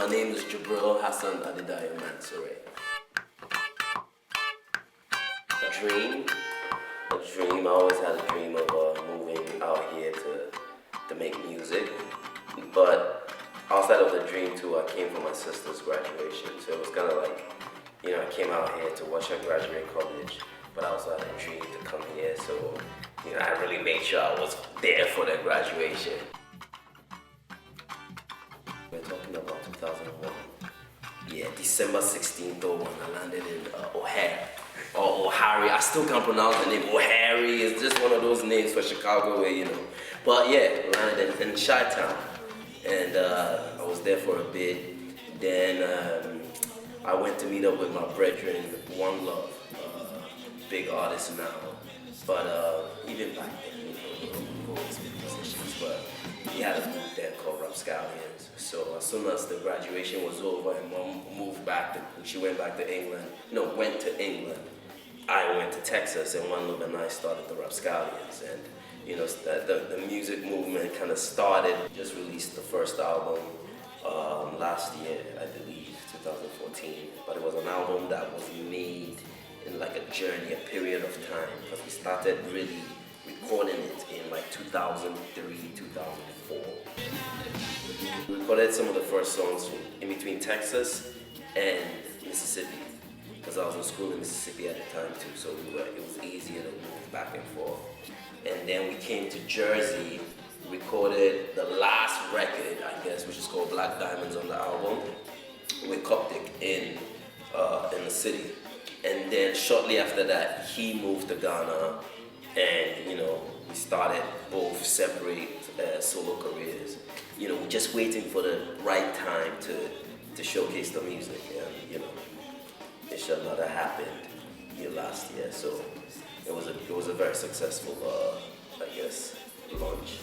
my name is Gibril Mansaray. A dream. I always had a dream of moving out here to make music. But outside of the dream too, I came for my sister's graduation. So it was kind of like, I came out here to watch her graduate college, but I also had a dream to come here. So, I really made sure I was there for the graduation. We're talking about 2001. Yeah, December 16th, I landed in O'Hare. Or O'Hare, I still can't pronounce the name. O'Hare is just one of those names for Chicago where, But yeah, landed in Chi-Town. And I was there for a bit. Then I went to meet up with my brethren, One Love, big artist now. But even back then, we were always big musicians. But we had a group there called Rapscallions. So as soon as the graduation was over and Mom she went back to England. Went to England. I went to Texas, and One Love and I started the Rapscallions. And the music movement kind of started. Just released the first album last year, I believe, 2014. But it was an album that was made in like a journey, a period of time, because we started really recording it in like 2003, 2004. We recorded some of the first songs in between Texas and Mississippi, because I was in school in Mississippi at the time too, so it was easier to move back and forth. And then we came to Jersey, recorded the last record, I guess, which is called Black Diamonds on the album, with Coptic in the city. And then shortly after that, he moved to Ghana, and we started both separate solo careers. We're just waiting for the right time to showcase the music, and it should not have happened last year. So it was a very successful, I guess, launch.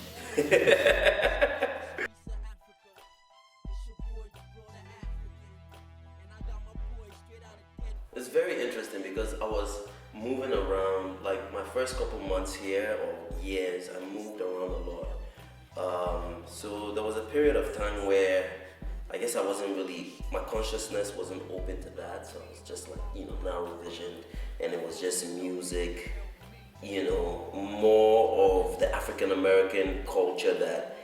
It's very interesting because I was moving around, like my first couple months here or years, I moved around a lot. So there was a period of time where I guess my consciousness wasn't open to that. So I was just like, narrow visioned, and it was just music, more of the African American culture that,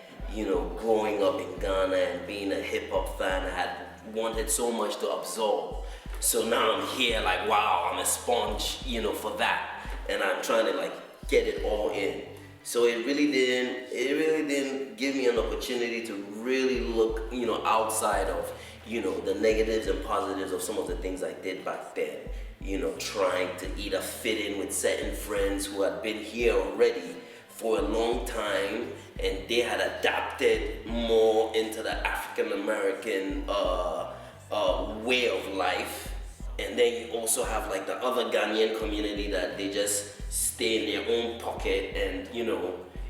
growing up in Ghana and being a hip hop fan, I had wanted so much to absorb. So now I'm here like, wow, I'm a sponge, for that. And I'm trying to get it all in. So it really didn't give me an opportunity to really look, outside of, the negatives and positives of some of the things I did back then. Trying to either fit in with certain friends who had been here already for a long time, and they had adapted more into the African American way of life. And then you also have the other Ghanaian community that they just stay in their own pocket and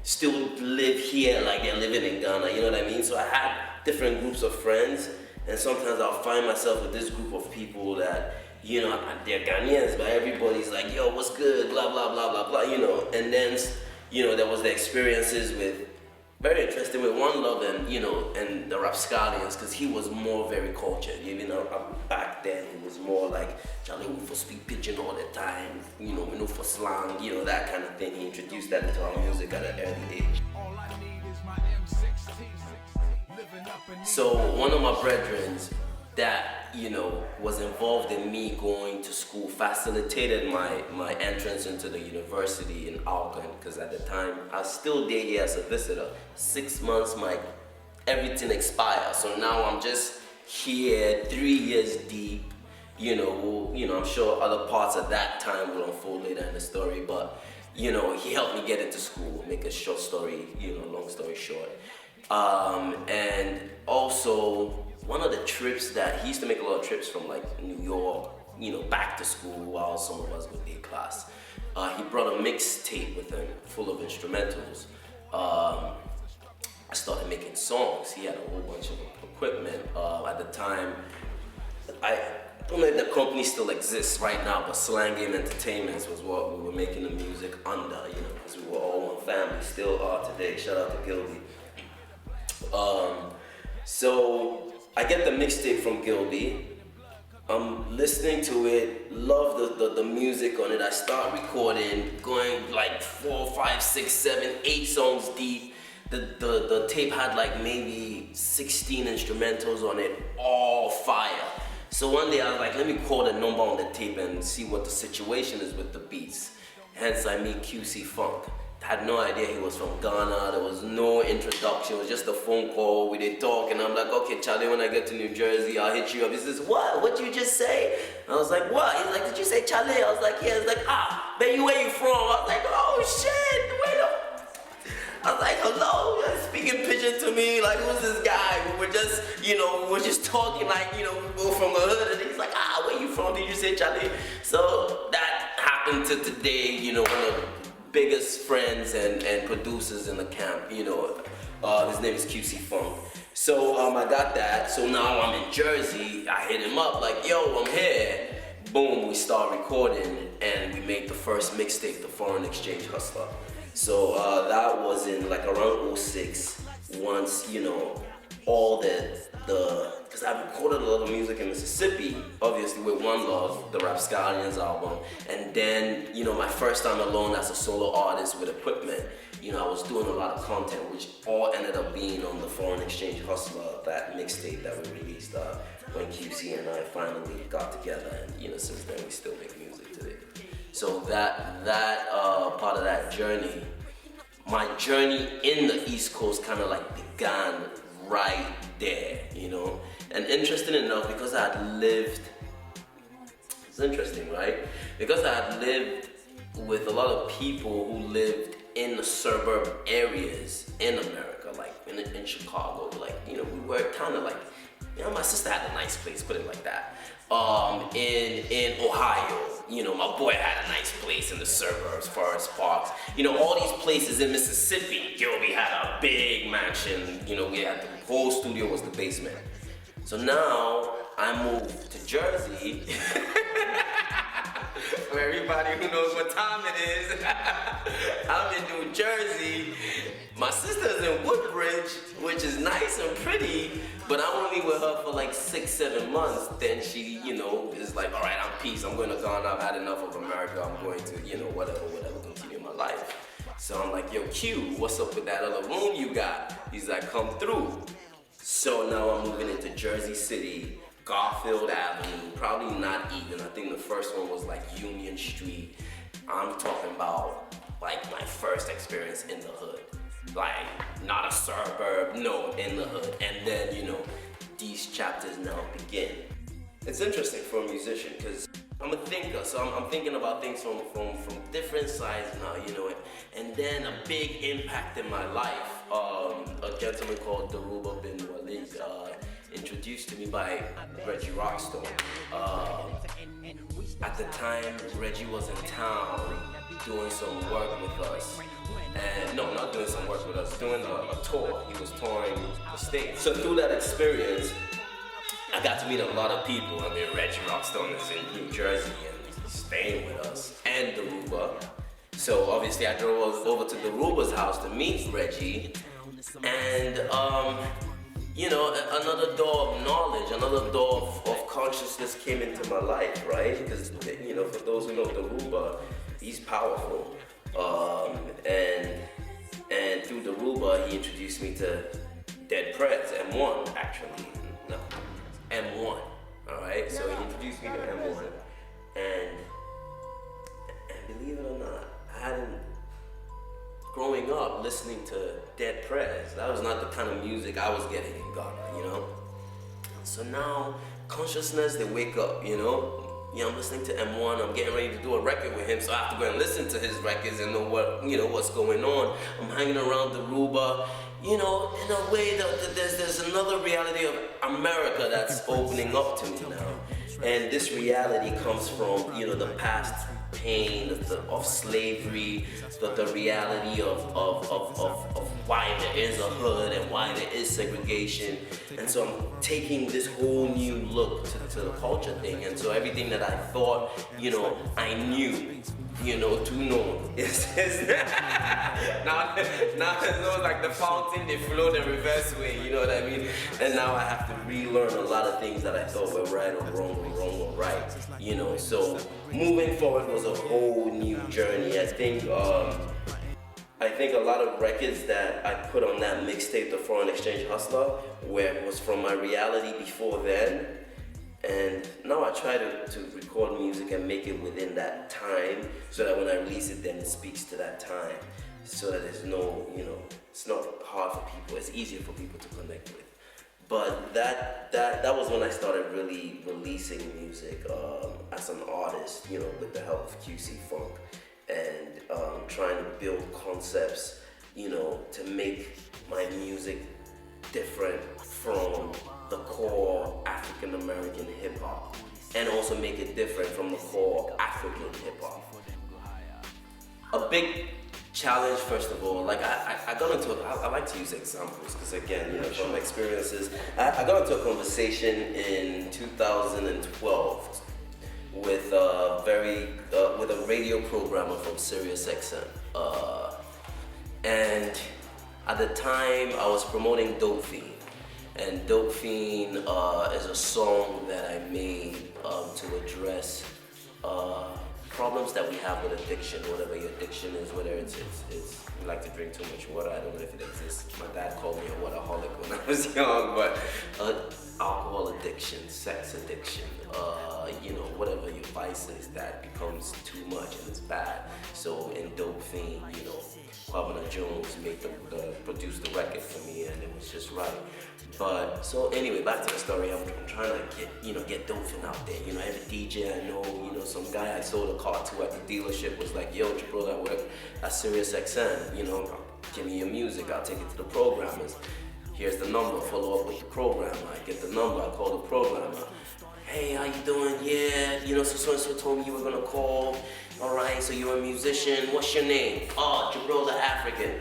still live here like they're living in Ghana, you know what I mean? So I had different groups of friends, and sometimes I'll find myself with this group of people that they're Ghanaians, but everybody's like, yo, what's good, blah blah blah blah blah, and then there was the experiences with very interesting with One Love and and the Rapscallions, because he was more very cultured. Back then it was more like Charlie we for speak pidgin all the time, we know for slang, that kind of thing. He introduced that into our music at an early age. So one of my brethren that was involved in me going to school facilitated my entrance into the university in Auckland, because at the time I was still there here as a visitor. 6 months everything expired, so now I'm just here 3 years deep. I'm sure other parts of that time will unfold later in the story, but he helped me get into school. Make a short story, long story short. And also one of the trips that he used to make a lot of trips from New York, back to school while some of us were in class. He brought a mixtape with him full of instrumentals. I started making songs. He had a whole bunch of equipment. At the time, I don't know if the company still exists right now, but Slang Game Entertainments was what we were making the music under, because we were all one family, still are today. Shout out to Gilby. So I get the mixtape from Gilby. I'm listening to it, love the music on it. I start recording, going like 4, 5, 6, 7, 8 songs deep. The tape had like maybe 16 instrumentals on it, all fire. So one day I was like, let me call the number on the tape and see what the situation is with the beats. Hence I meet QC Funk. Had no idea he was from Ghana. There was no introduction. It was just a phone call. We did talk, and I'm like, okay, Charlie, when I get to New Jersey, I'll hit you up. He says, what? What'd you just say? I was like, what? He's like, did you say Charlie? I was like, yeah. He's like, baby, where you from? I was like, oh shit, wait up. I was like, hello, you're speaking pidgin to me. Like, who's this guy? We're just, we're just talking like, we go from the hood. And he's like, where you from? Did you say Charlie? So that happened to today, one of the biggest friends and producers in the camp, his name is QC Funk. So I got that. So now I'm in Jersey. I hit him up like, yo, I'm here. Boom, we start recording and we make the first mixtape, The Foreign Exchange Hustler. So that was in like around 06. Once all because I recorded a lot of music in Mississippi, obviously with One Love, the Rapscallions album, and then, my first time alone as a solo artist with equipment, I was doing a lot of content, which all ended up being on the Foreign Exchange Hustler, that mixtape that we released when QC and I finally got together, and, since then we still make music today. So that part of that journey, my journey in the East Coast kind of like began right there, And interesting enough, because I had lived, it's interesting, right? Because I had lived with a lot of people who lived in the suburb areas in America, like in Chicago, like, we were kind of like, my sister had a nice place, put it like that. In Ohio, my boy had a nice place in the suburbs, Forest Parks. All these places in Mississippi, we had a big mansion. We had the whole studio was the basement. So now I moved to Jersey. For everybody who knows what time it is, I'm in New Jersey. My sister's in Woodbridge, which is nice and pretty, but I'm only with her for like 6, 7 months. Then she, is like, all right, I'm peace. I'm going to Ghana. I've had enough of America. I'm going to, whatever, continue my life. So I'm like, yo, Q, what's up with that other room you got? He's like, come through. So now I'm moving into Jersey City, Garfield Avenue, probably not even. I think the first one was like Union Street. I'm talking about like my first experience in the hood. Like, not a suburb, no, in the hood. And then, these chapters now begin. It's interesting for a musician because I'm a thinker, so I'm thinking about things from different sides now, And then a big impact in my life, a gentleman called Daruba bin Walid, introduced to me by Reggie Rockstone. At the time, Reggie was in town doing some work with us. And no, not doing some work with us, doing a tour. He was touring the States. So through that experience, I got to meet a lot of people. I mean, Reggie Rockstone is in New Jersey and staying with us, and Daruba. So obviously I drove over to Daruba's house to meet Reggie. And another door of knowledge, another door of consciousness came into my life, right? Because, for those who know Daruba, he's powerful. And through Daruba, he introduced me to Dead Preds, M1, actually. No, M1, all right? So he introduced me to M1. And believe it or not, I hadn't, growing up listening to Dead Preds, that was not the kind of music I was getting in Ghana, So now, consciousness, they wake up, I'm listening to M1, I'm getting ready to do a record with him, so I have to go and listen to his records and know what's going on. I'm hanging around Daruba, in a way that there's another reality of America that's opening up to me now. And this reality comes from, the past pain of slavery, the reality of why there is a hood and why there is segregation. And so I'm taking this whole new look to the culture thing. And so everything that I thought, I knew too known. Now it's not like the fountain, they flow the reverse way, you know what I mean? And now I have to relearn a lot of things that I thought were right or wrong or right, So moving forward was a whole new journey. I think a lot of records that I put on that mixtape, The Foreign Exchange Hustler, was from my reality before then. And now I try to record music and make it within that time so that when I release it, then it speaks to that time. So that there's no, it's not hard for people, it's easier for people to connect with. But that was when I started really releasing music as an artist, with the help of QC Funk. And trying to build concepts, to make my music different from the core African American hip hop, and also make it different from the core African hip hop. A big challenge, first of all, like I like to use examples because again, from experiences, I got into a conversation in 2012 with a radio programmer from SiriusXM, and at the time I was promoting Dope Fiend, and Dope Fiend is a song that I made to address problems that we have with addiction, whatever your addiction is, whether it's you like to drink too much water, I don't know if it exists. My dad called me a waterholic when I was young, but alcohol addiction, sex addiction, whatever your vice is that becomes too much and it's bad. So in Dope Fiend, Kwabena Jones produced the record for me, and it was just right. But so anyway, back to the story. I'm trying to get Dope Fiend out there. Every DJ I know, some guy I sold a car to at the dealership was like, "Yo, Gibril, I work at SiriusXM. Give me your music. I'll take it to the programmers. Here's the number. Follow up with the programmer. I get the number. I call the programmer. Hey, how you doing? Yeah, so and so told me you were gonna call. All right, so you're a musician. What's your name? Oh, Gibril the African.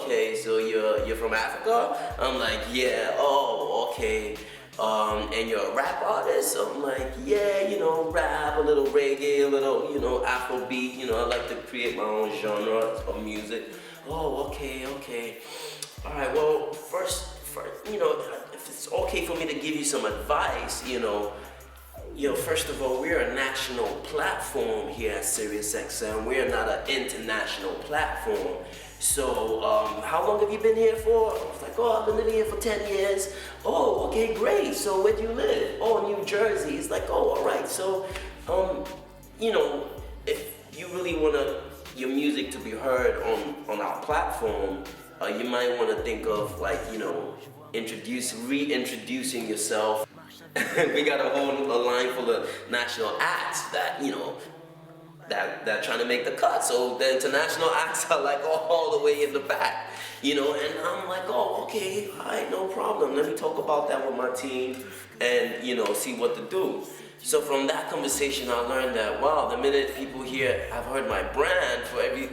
Okay, so you're from Africa? I'm like, yeah. Oh, okay. And you're a rap artist? I'm like, yeah, rap, a little reggae, a little, Afrobeat. I like to create my own genre of music. Oh, okay. All right, well, first, if it's okay for me to give you some advice, first of all, we're a national platform here at SiriusXM. We're not an international platform. So, how long have you been here for? I was like, I've been living here for 10 years. Oh, okay, great. So where do you live? Oh, New Jersey. It's like, all right. So, if you really want your music to be heard on our platform, you might want to think of reintroducing yourself. We got a line full of national acts that that trying to make the cut. So the international acts are like all the way in the back, and I'm like, oh, okay, all right, no problem. Let me talk about that with my team and see what to do. So from that conversation, I learned that the minute people here have heard my brand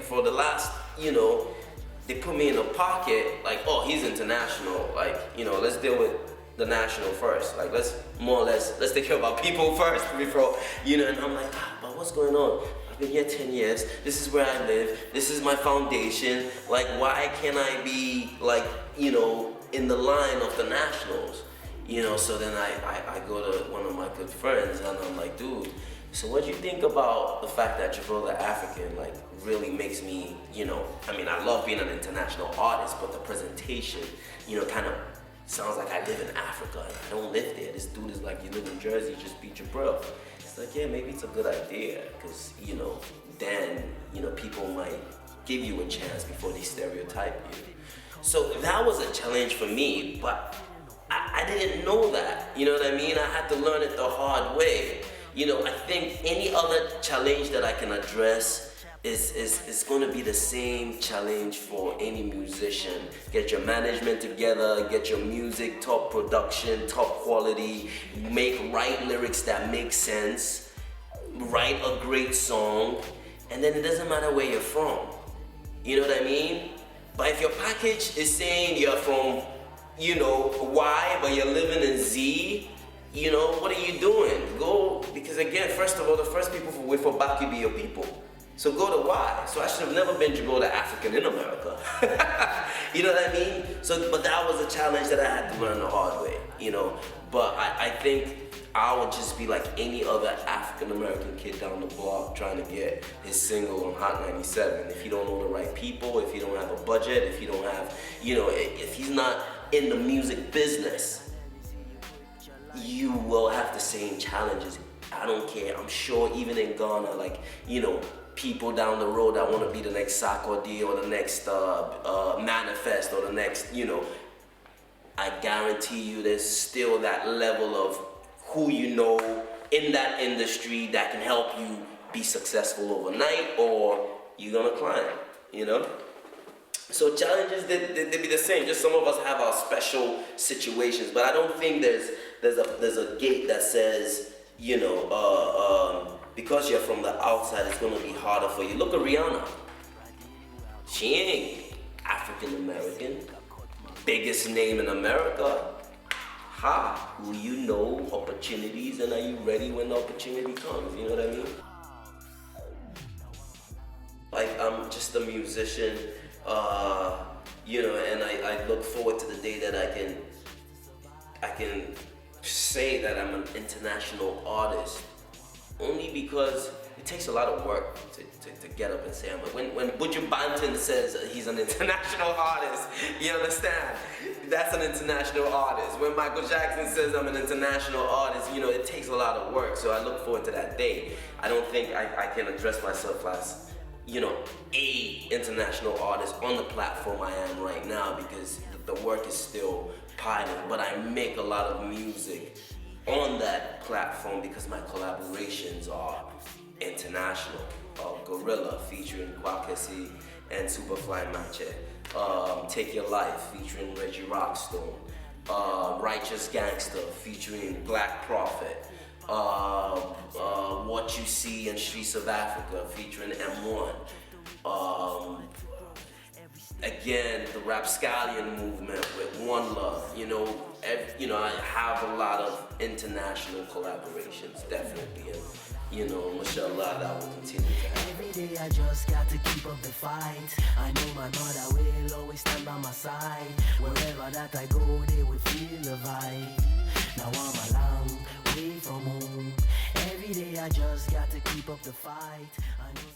for the last, they put me in a pocket, like, oh, he's international, like, let's deal with the national first. Like, let's take care of our people first before, and I'm like, but what's going on? I've been here 10 years, this is where I live, this is my foundation, like, why can't I be, like, in the line of the nationals? So then I go to one of my good friends and I'm like, dude, so what do you think about the fact that Gibril the African, like, really makes me, I love being an international artist, but the presentation, kind of sounds like I live in Africa and I don't live there. This dude is like, you live in Jersey, just be Gibril. It's like, yeah, maybe it's a good idea, because, then, people might give you a chance before they stereotype you. So that was a challenge for me, but I didn't know that, you know what I mean? I had to learn it the hard way. I think any other challenge that I can address is going to be the same challenge for any musician. Get your management together, get your music, top production, top quality, write lyrics that make sense, write a great song, and then it doesn't matter where you're from. You know what I mean? But if your package is saying you're from, Y, but you're living in Z, You know, what are you doing? Go, because again, first of all, the first people for way for back you be your people. So go to why. So I should have never been Gibril the African in America. You know what I mean? So, but that was a challenge that I had to learn the hard way, you know. But I think I would just be like any other African American kid down the block trying to get his single on Hot 97. If you don't know the right people, if you don't have a budget, if you don't have, you know, if he's not in the music business, you will have the same challenges. I don't care. I'm sure even in Ghana, like, you know, people down the road that want to be the next Sarkodie or the next Manifest or the next, you know, I guarantee you there's still that level of who you know in that industry that can help you be successful overnight, or you're gonna climb, you know? So challenges, they be the same. Just some of us have our special situations, but I don't think there's a gate that says, you know, because you're from the outside, it's gonna be harder for you. Look at Rihanna. She ain't African American, biggest name in America. Will you know opportunities, and are you ready when the opportunity comes? You know what I mean? Like, I'm just a musician, you know, and I look forward to the day that I can say that I'm an international artist, only because it takes a lot of work to get up and say I'm when Buju Banton says he's an international artist, you understand? That's an international artist. When Michael Jackson says I'm an international artist, you know, it takes a lot of work. So I look forward to that day. I don't think I can address myself as, you know, a international artist on the platform I am right now, because the work is still piling. But I make a lot of music on that platform because my collaborations are international. Gorilla featuring Kwakesi and Superfly Mache. Take Your Life featuring Reggie Rockstone. Righteous Gangster featuring Black Prophet. What You See in Streets of Africa featuring M1. Again, the Rapscallion movement with One Love. You know, I have a lot of international collaborations, definitely. And, you know, mashallah, that will continue to happen. Every day I just got to keep up the fight. I know my mother will always stand by my side. Wherever that I go, they will feel the vibe. Now I'm a long way from home. Every day I just got to keep up the fight. I know